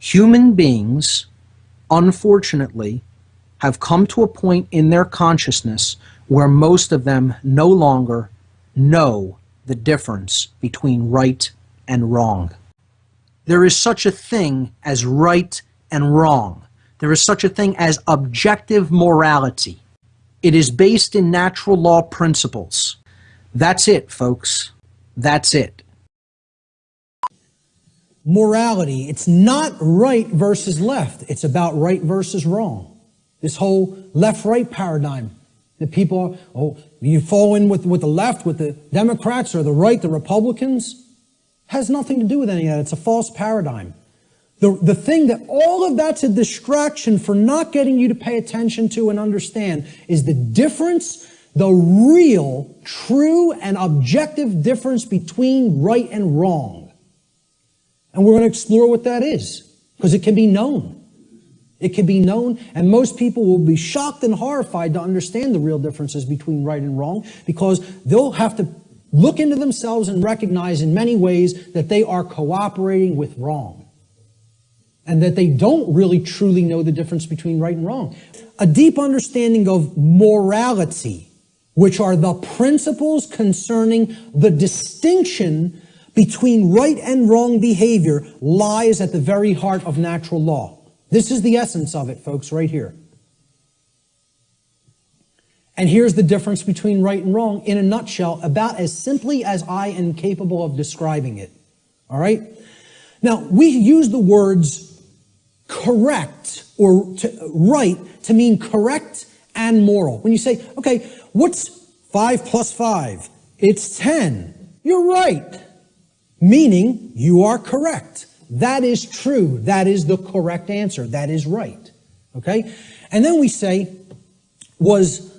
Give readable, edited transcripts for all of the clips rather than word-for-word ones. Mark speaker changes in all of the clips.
Speaker 1: Human beings, unfortunately, have come to a point in their consciousness where most of them no longer know the difference between right and wrong. There is such a thing as right and wrong. There is such a thing as objective morality. It is based in natural law principles. That's it, folks. That's it.
Speaker 2: Morality, it's not right versus left. It's about right versus wrong. This whole left-right paradigm that people are, you fall in with the left, with the Democrats, or the right, the Republicans, has nothing to do with any of that. It's a false paradigm. The thing that all of that's a distraction for not getting you to pay attention to and understand is the difference, the real, true, and objective difference between right and wrong. And we're going to explore what that is, because it can be known. It can be known, and most people will be shocked and horrified to understand the real differences between right and wrong, because they'll have to look into themselves and recognize in many ways that they are cooperating with wrong, and that they don't really truly know the difference between right and wrong. A deep understanding of morality, which are the principles concerning the distinction between right and wrong behavior, lies at the very heart of natural law. This is the essence of it, folks, right here. And here's the difference between right and wrong in a nutshell, about as simply as I am capable of describing it. All right? Now, we use the words correct or right to mean correct and moral. When you say, okay, what's 5 plus 5? It's 10. You're right. Meaning you are correct. That is true. That is the correct answer. That is right. Okay? And then we say, was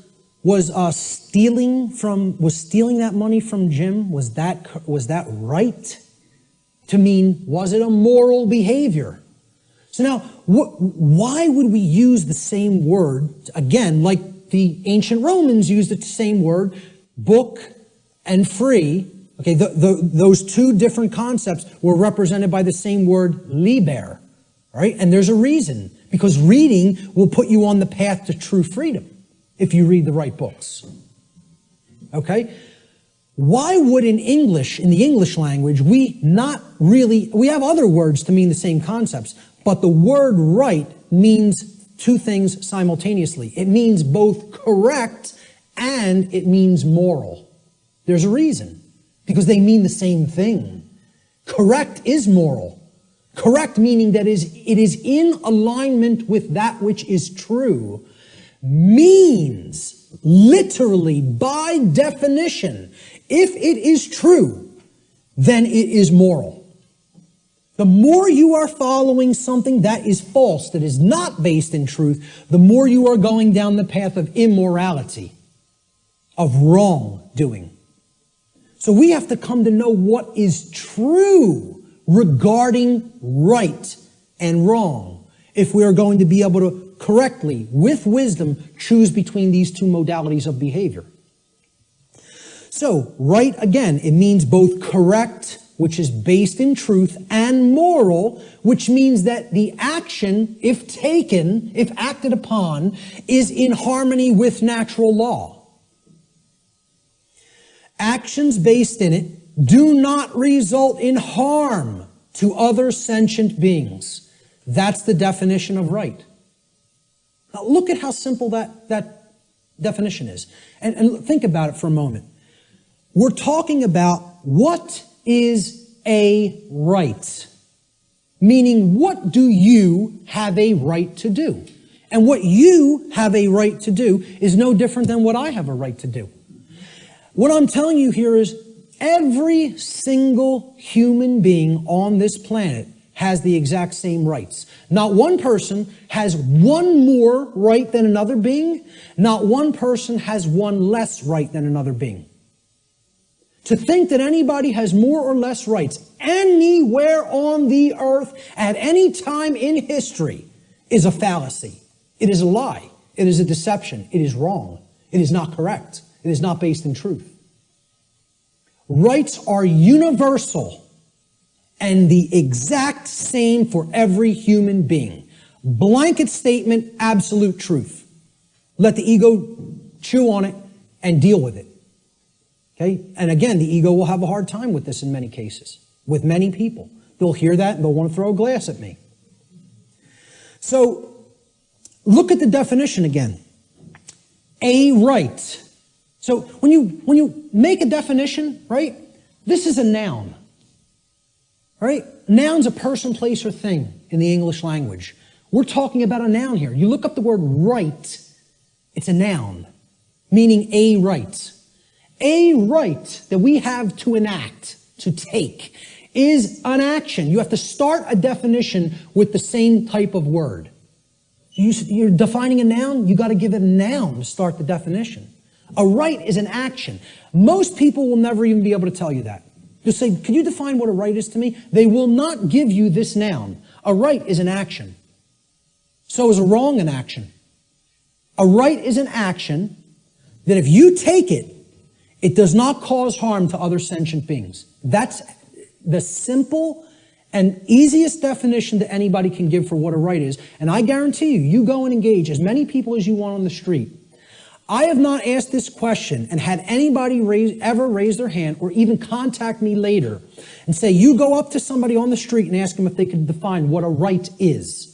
Speaker 2: stealing that money from Jim, was that right? To mean, was it a moral behavior? So now, why would we use the same word, again, like the ancient Romans used the same word, book and free? Okay, those two different concepts were represented by the same word, liber, right? And there's a reason, because reading will put you on the path to true freedom if you read the right books. Okay? Why would in English, in the English language, we have other words to mean the same concepts, but the word right means two things simultaneously. It means both correct and it means moral. There's a reason. Because they mean the same thing. Correct is moral. Correct meaning that it is in alignment with that which is true, means literally, by definition, if it is true, then it is moral. The more you are following something that is false, that is not based in truth, the more you are going down the path of immorality, of wrongdoing. So we have to come to know what is true regarding right and wrong if we are going to be able to correctly, with wisdom, choose between these two modalities of behavior. So, right, again, it means both correct, which is based in truth, and moral, which means that the action, if taken, if acted upon, is in harmony with natural law. Actions based in it do not result in harm to other sentient beings. That's the definition of right. Now look at how simple that definition is. And think about it for a moment. We're talking about what is a right. Meaning, what do you have a right to do? And what you have a right to do is no different than what I have a right to do. What I'm telling you here is every single human being on this planet has the exact same rights. Not one person has one more right than another being. Not one person has one less right than another being. To think that anybody has more or less rights anywhere on the earth at any time in history is a fallacy. It is a lie. It is a deception. It is wrong. It is not correct. It is not based in truth. Rights are universal and the exact same for every human being. Blanket statement, absolute truth. Let the ego chew on it and deal with it. Okay? And again, the ego will have a hard time with this in many cases, with many people. They'll hear that and they'll want to throw a glass at me. So, look at the definition again. A right. So when you make a definition, right, this is a noun. Right? Noun's a person, place, or thing in the English language. We're talking about a noun here. You look up the word right, it's a noun, meaning a right. A right that we have to enact, to take, is an action. You have to start a definition with the same type of word. You're defining a noun, you got to give it a noun to start the definition. A right is an action. Most people will never even be able to tell you that. Just say, could you define what a right is to me? They will not give you this noun. A right is an action. So is a wrong an action. A right is an action that if you take it, it does not cause harm to other sentient beings. That's the simple and easiest definition that anybody can give for what a right is. And I guarantee you, you go and engage as many people as you want on the street. I have not asked this question and had anybody ever raise their hand or even contact me later and say, you go up to somebody on the street and ask them if they could define what a right is.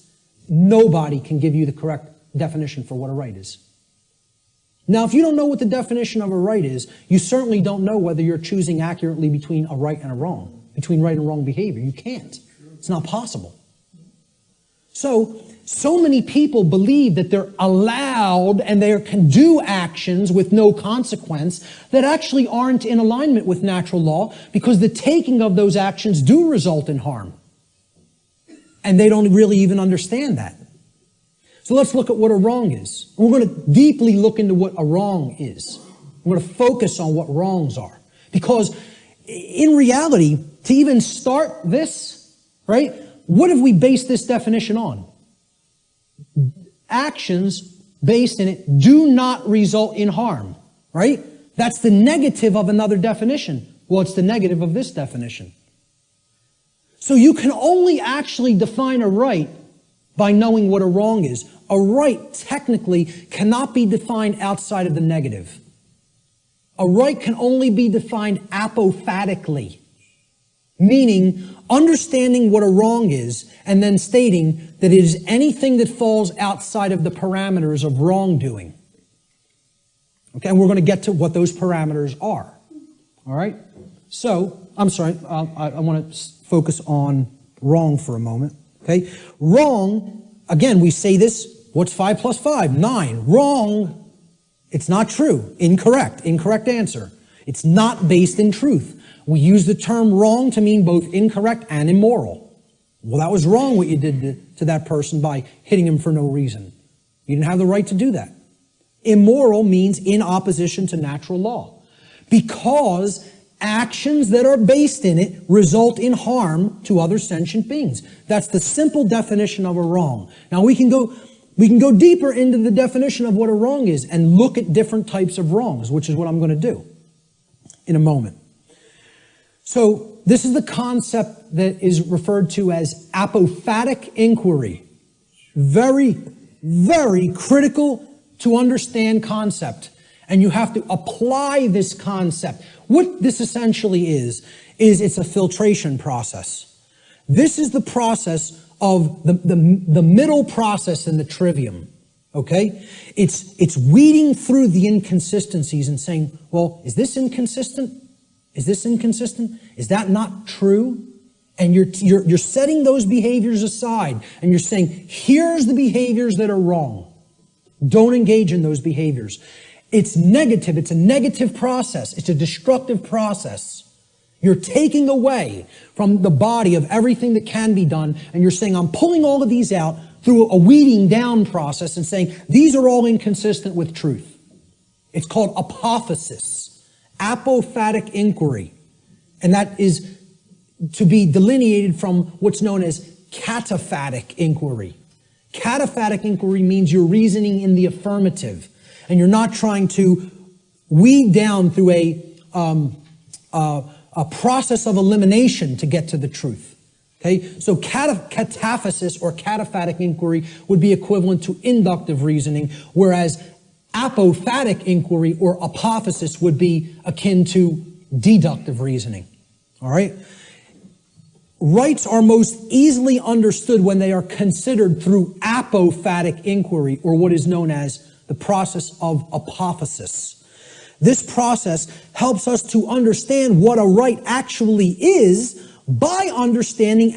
Speaker 2: Nobody can give you the correct definition for what a right is. Now, if you don't know what the definition of a right is, you certainly don't know whether you're choosing accurately between a right and a wrong, between right and wrong behavior. You can't. It's not possible. So many people believe that they're allowed and they can do actions with no consequence that actually aren't in alignment with natural law because the taking of those actions do result in harm. And they don't really even understand that. So let's look at what a wrong is. We're going to deeply look into what a wrong is. We're going to focus on what wrongs are. Because in reality, to even start this, right, what have we based this definition on? Actions based in it do not result in harm, right? That's the negative of another definition. Well, it's the negative of this definition. So you can only actually define a right by knowing what a wrong is. A right technically cannot be defined outside of the negative. A right can only be defined apophatically, meaning understanding what a wrong is and then stating that it is anything that falls outside of the parameters of wrongdoing. Okay, and we're going to get to what those parameters are. All right? So, I'm sorry, I want to focus on wrong for a moment. Okay? Wrong, again, we say this, what's 5 plus 5? 9. Wrong, it's not true. Incorrect. Incorrect answer. It's not based in truth. We use the term wrong to mean both incorrect and immoral. Well, that was wrong what you did to that person by hitting him for no reason. You didn't have the right to do that. Immoral means in opposition to natural law. Because actions that are based in it result in harm to other sentient beings. That's the simple definition of a wrong. Now we can go deeper into the definition of what a wrong is and look at different types of wrongs, which is what I'm going to do in a moment. So this is the concept that is referred to as apophatic inquiry. Very, very critical to understand concept. And you have to apply this concept. What this essentially is it's a filtration process. This is the process of the middle process in the trivium. Okay? It's weeding through the inconsistencies and saying, well, is this inconsistent? Is this inconsistent? Is that not true? And you're setting those behaviors aside and you're saying, here's the behaviors that are wrong. Don't engage in those behaviors. It's negative. It's a negative process. It's a destructive process. You're taking away from the body of everything that can be done and you're saying, I'm pulling all of these out through a weeding down process and saying, these are all inconsistent with truth. It's called apophasis. Apophatic inquiry. And that is to be delineated from what's known as cataphatic inquiry. Cataphatic inquiry means you're reasoning in the affirmative and you're not trying to weed down through a process of elimination to get to the truth. Okay, so cataphasis or cataphatic inquiry would be equivalent to inductive reasoning, whereas apophatic inquiry or apophasis would be akin to deductive reasoning. All right? Rights are most easily understood when they are considered through apophatic inquiry, or what is known as the process of apophasis. This process helps us to understand what a right actually is by understanding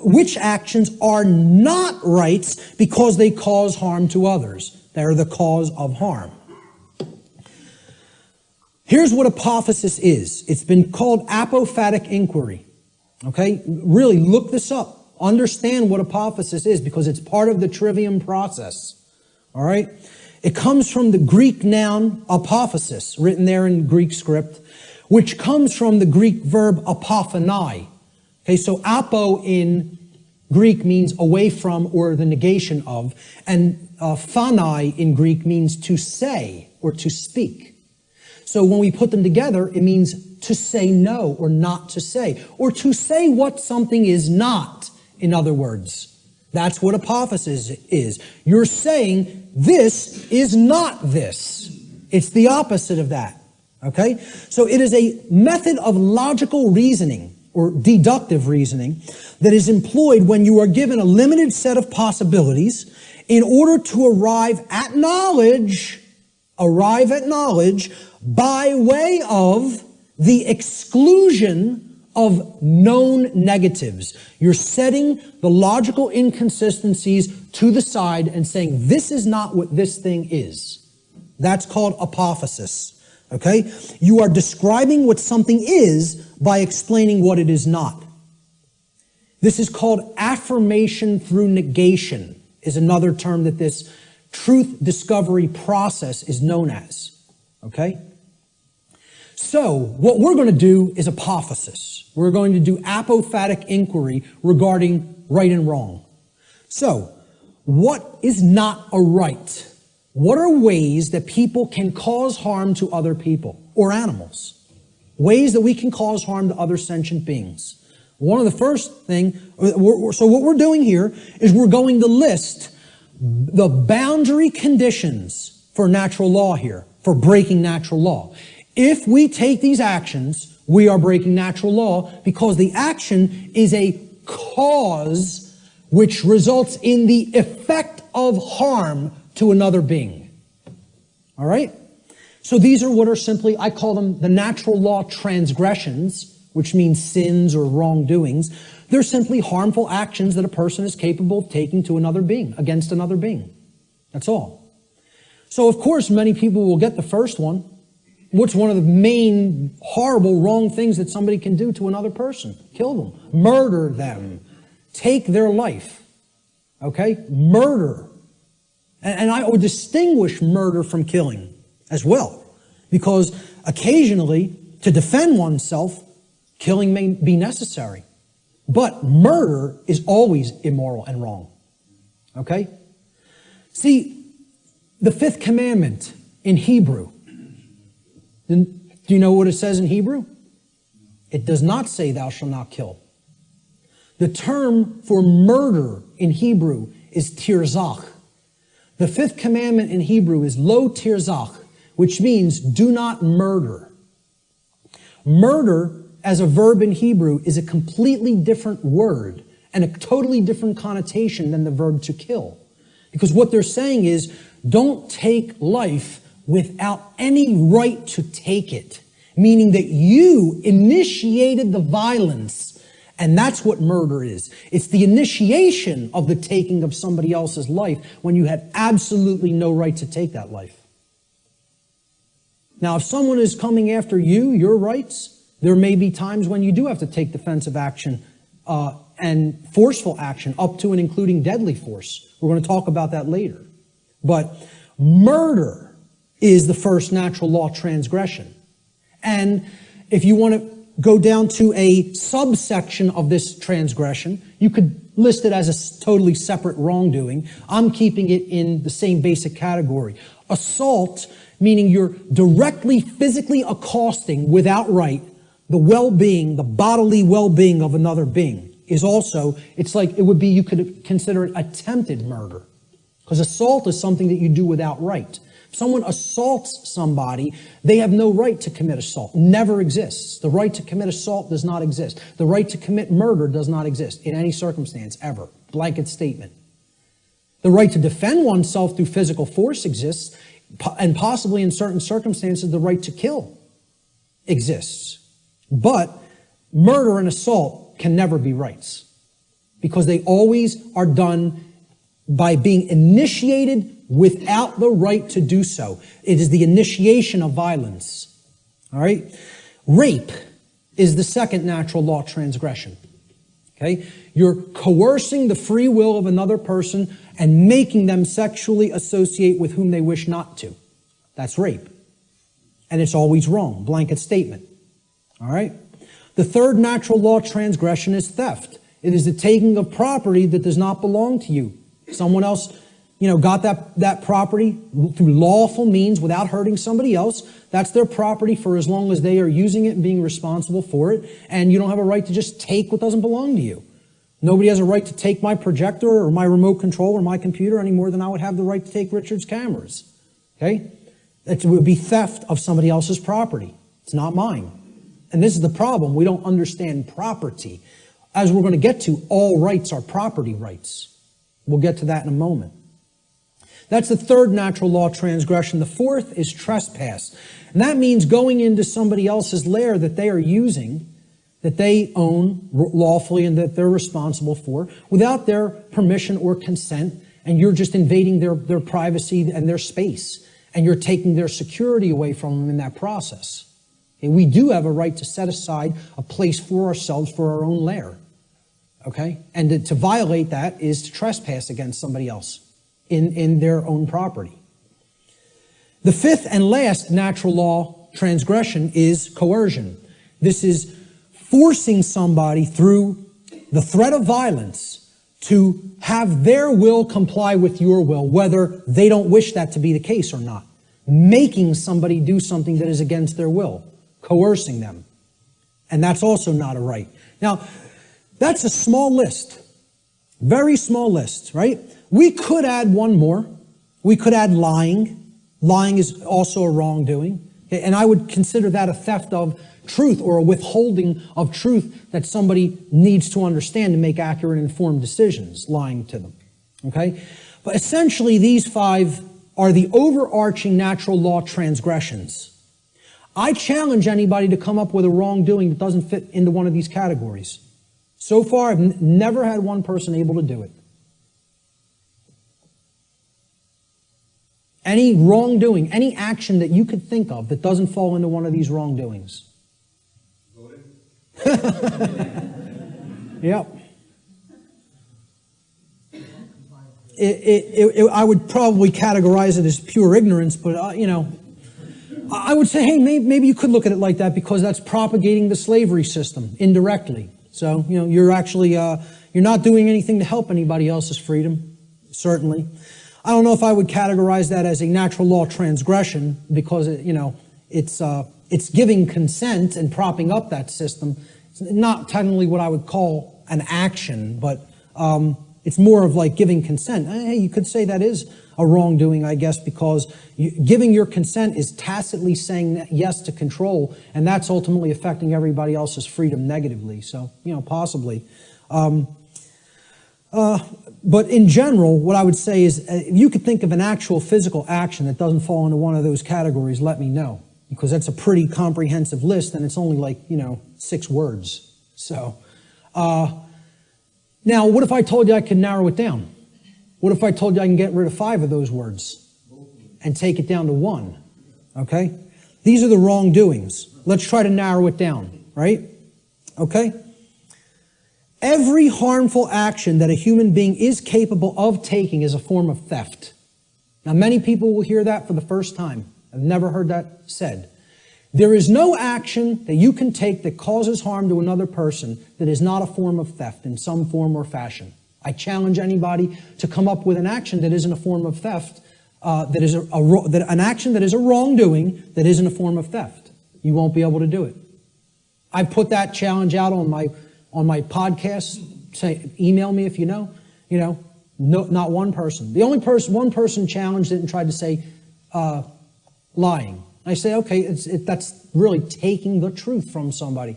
Speaker 2: which actions are not rights because they cause harm to others. They're the cause of harm. Here's what apophasis is. It's been called apophatic inquiry. Okay? Really, look this up. Understand what apophasis is because it's part of the trivium process. All right? It comes from the Greek noun apophasis, written there in Greek script, which comes from the Greek verb apophanai. Okay, so apo in Greek means away from or the negation of, and phanai in Greek means to say or to speak. So when we put them together, it means to say no or not to say, or to say what something is not, in other words. That's what apophasis is. You're saying this is not this. It's the opposite of that. Okay? So it is a method of logical reasoning or deductive reasoning that is employed when you are given a limited set of possibilities in order to arrive at knowledge by way of the exclusion of known negatives. You're setting the logical inconsistencies to the side and saying, this is not what this thing is. That's called apophasis. Okay? You are describing what something is by explaining what it is not. This is called affirmation through negation, is another term that this truth discovery process is known as. Okay? So, what we're going to do is apophasis. We're going to do apophatic inquiry regarding right and wrong. So, what is not a right? What are ways that people can cause harm to other people or animals? Ways that we can cause harm to other sentient beings. One of the first thing, so what we're doing here is we're going to list the boundary conditions for natural law here, for breaking natural law. If we take these actions, we are breaking natural law because the action is a cause which results in the effect of harm to another being. All right? So these are what are simply, I call them the natural law transgressions, which means sins or wrongdoings. They're simply harmful actions that a person is capable of taking to another being, against another being. That's all. So of course, many people will get the first one. What's one of the main horrible, wrong things that somebody can do to another person? Kill them. Murder them. Take their life. Okay? Murder. And I would distinguish murder from killing as well. Because occasionally, to defend oneself, killing may be necessary. But murder is always immoral and wrong. Okay? See, the fifth commandment in Hebrew, do you know what it says in Hebrew? It does not say thou shalt not kill. The term for murder in Hebrew is tirzach. The fifth commandment in Hebrew is lo tirzach, which means do not murder. Murder as a verb in Hebrew is a completely different word and a totally different connotation than the verb to kill. Because what they're saying is don't take life without any right to take it, meaning that you initiated the violence, and that's what murder is. It's the initiation of the taking of somebody else's life when you had absolutely no right to take that life. Now, if someone is coming after you, your rights, there may be times when you do have to take defensive action and forceful action, up to and including deadly force. We're going to talk about that later. But murder is the first natural law transgression. And if you want to go down to a subsection of this transgression, you could list it as a totally separate wrongdoing. I'm keeping it in the same basic category. Assault, meaning you're directly physically accosting without right the well-being, the bodily well-being of another being. is also, it's like, it would be, you could consider it attempted murder. Because assault is something that you do without right. If someone assaults somebody, they have no right to commit assault. Never exists. The right to commit assault does not exist. The right to commit murder does not exist in any circumstance, ever. Blanket statement. The right to defend oneself through physical force exists, and possibly in certain circumstances, the right to kill exists. But murder and assault can never be rights, because they always are done by being initiated without the right to do so. It is the initiation of violence. All right? Rape is the second natural law transgression. Okay? You're coercing the free will of another person and making them sexually associate with whom they wish not to. That's rape. And it's always wrong. Blanket statement. All right? The third natural law transgression is theft. It is the taking of property that does not belong to you. Someone else, got that property through lawful means without hurting somebody else. That's their property for as long as they are using it and being responsible for it. And you don't have a right to just take what doesn't belong to you. Nobody has a right to take my projector or my remote control or my computer any more than I would have the right to take Richard's cameras. Okay? It would be theft of somebody else's property. It's not mine. And this is the problem. We don't understand property. As we're going to get to, all rights are property rights. We'll get to that in a moment. That's the third natural law transgression. The fourth is trespass. And that means going into somebody else's lair that they are using, that they own lawfully and that they're responsible for, without their permission or consent, and you're just invading their privacy and their space, and you're taking their security away from them in that process. And we do have a right to set aside a place for ourselves for our own lair. Okay? And to violate that is to trespass against somebody else in their own property. The fifth and last natural law transgression is coercion. This is forcing somebody through the threat of violence to have their will comply with your will, whether they don't wish that to be the case or not. Making somebody do something that is against their will. Coercing them. And that's also not a right. Now, that's a small list. Very small list, right? We could add one more. We could add lying. Lying is also a wrongdoing. And I would consider that a theft of truth or a withholding of truth that somebody needs to understand to make accurate and informed decisions, lying to them. Okay? But essentially, these five are the overarching natural law transgressions. I challenge anybody to come up with a wrongdoing that doesn't fit into one of these categories. So far, I've never had one person able to do it. Any wrongdoing, any action that you could think of that doesn't fall into one of these wrongdoings. Yep. I would probably categorize it as pure ignorance, but, I would say, hey, maybe you could look at it like that because that's propagating the slavery system indirectly. So, you're actually, you're not doing anything to help anybody else's freedom, certainly. I don't know if I would categorize that as a natural law transgression because, it's giving consent and propping up that system. It's not technically what I would call an action, but it's more of like giving consent. Hey, you could say that is a wrongdoing, I guess, because giving your consent is tacitly saying yes to control, and that's ultimately affecting everybody else's freedom negatively. So, possibly. But in general, what I would say is if you could think of an actual physical action that doesn't fall into one of those categories, let me know. Because that's a pretty comprehensive list, and it's only like, 6 words. So, now, what if I told you I could narrow it down? What if I told you I can get rid of 5 of those words and take it down to 1? Okay? These are the wrongdoings. Let's try to narrow it down, right? Okay? Every harmful action that a human being is capable of taking is a form of theft. Now, many people will hear that for the first time. I've never heard that said. There is no action that you can take that causes harm to another person that is not a form of theft in some form or fashion. I challenge anybody to come up with an action that isn't a form of theft, an action that is a wrongdoing that isn't a form of theft. You won't be able to do it. I put that challenge out on my podcast say, email me if you know. No, not one person. The only person, one person challenged it and tried to say lying. I say, okay, that's really taking the truth from somebody,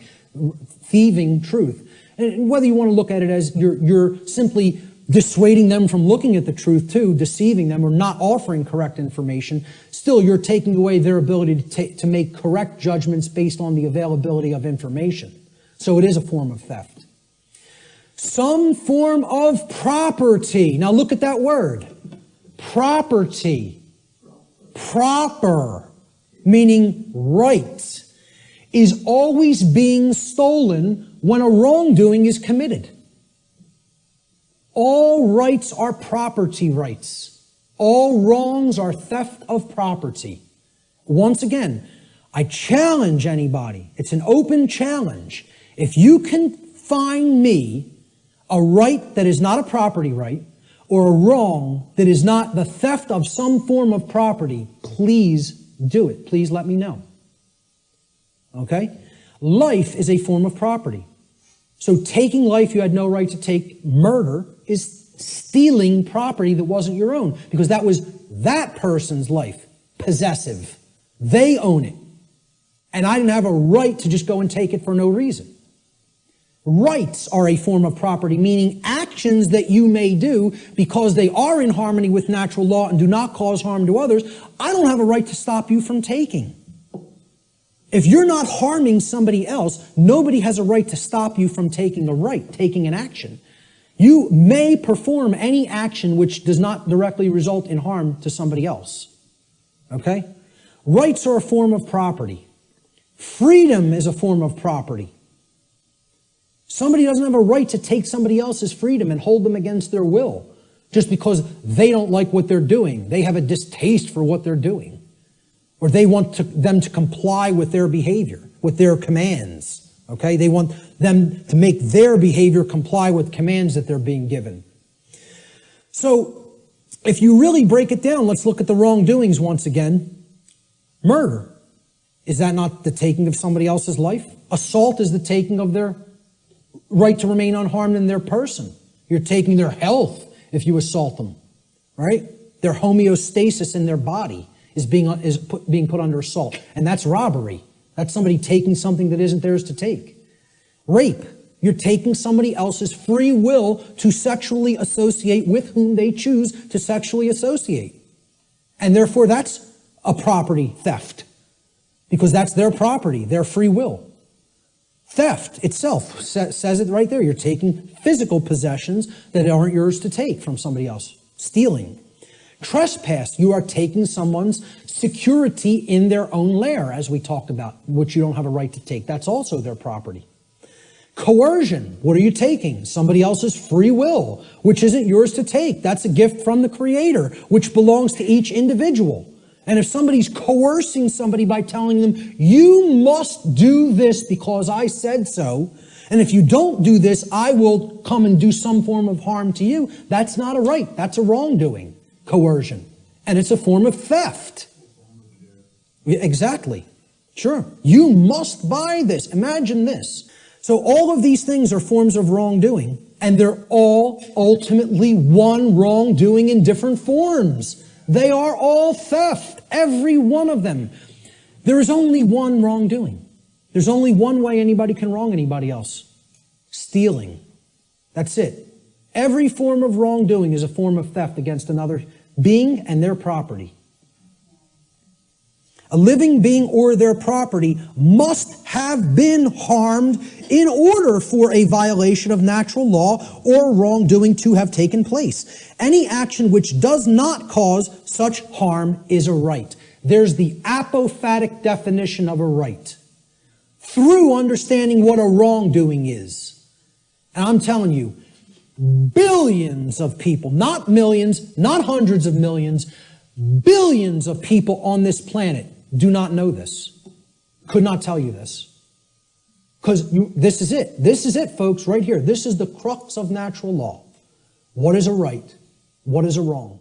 Speaker 2: thieving truth. And whether you want to look at it as you're simply dissuading them from looking at the truth too, deceiving them, or not offering correct information, still you're taking away their ability to make correct judgments based on the availability of information. So it is a form of theft. Some form of property. Now look at that word. Property. Proper, meaning right, is always being stolen when a wrongdoing is committed. All rights are property rights. All wrongs are theft of property. Once again, I challenge anybody. It's an open challenge. If you can find me a right that is not a property right, or a wrong that is not the theft of some form of property, please do it. Please let me know. Okay? Life is a form of property. So taking life you had no right to take, murder, is stealing property that wasn't your own, because that was that person's life, possessive. They own it. And I didn't have a right to just go and take it for no reason. Rights are a form of property, meaning actions that you may do because they are in harmony with natural law and do not cause harm to others. I don't have a right to stop you from taking. If you're not harming somebody else, nobody has a right to stop you from taking a right, taking an action. You may perform any action which does not directly result in harm to somebody else. Okay? Rights are a form of property. Freedom is a form of property. Somebody doesn't have a right to take somebody else's freedom and hold them against their will just because they don't like what they're doing. They have a distaste for what they're doing. Or they want them to comply with their behavior, with their commands. Okay? They want them to make their behavior comply with commands that they're being given. So, if you really break it down, let's look at the wrongdoings once again. Murder. Is that not the taking of somebody else's life? Assault is the taking of their right to remain unharmed in their person. You're taking their health if you assault them, right? Their homeostasis in their body is being put under assault. And that's robbery. That's somebody taking something that isn't theirs to take. Rape. You're taking somebody else's free will to sexually associate with whom they choose to sexually associate. And therefore that's a property theft, because that's their property, their free will. Theft itself says it right there. You're taking physical possessions that aren't yours to take from somebody else. Stealing. Trespass. You are taking someone's security in their own lair, as we talked about, which you don't have a right to take. That's also their property. Coercion. What are you taking? Somebody else's free will, which isn't yours to take. That's a gift from the Creator, which belongs to each individual. And if somebody's coercing somebody by telling them, you must do this because I said so, and if you don't do this, I will come and do some form of harm to you, that's not a right. That's a wrongdoing, coercion. And it's a form of theft. Exactly. Sure. You must buy this. Imagine this. So all of these things are forms of wrongdoing, and they're all ultimately one wrongdoing in different forms. They are all theft, every one of them. There is only one wrongdoing. There's only one way anybody can wrong anybody else. Stealing. That's it. Every form of wrongdoing is a form of theft against another being and their property. A living being or their property must have been harmed in order for a violation of natural law or wrongdoing to have taken place. Any action which does not cause such harm is a right. There's the apophatic definition of a right. Through understanding what a wrongdoing is. And I'm telling you, billions of people, not millions, not hundreds of millions, billions of people on this planet do not know this. Could not tell you this. Because this is it. This is it, folks, right here. This is the crux of natural law. What is a right? What is a wrong?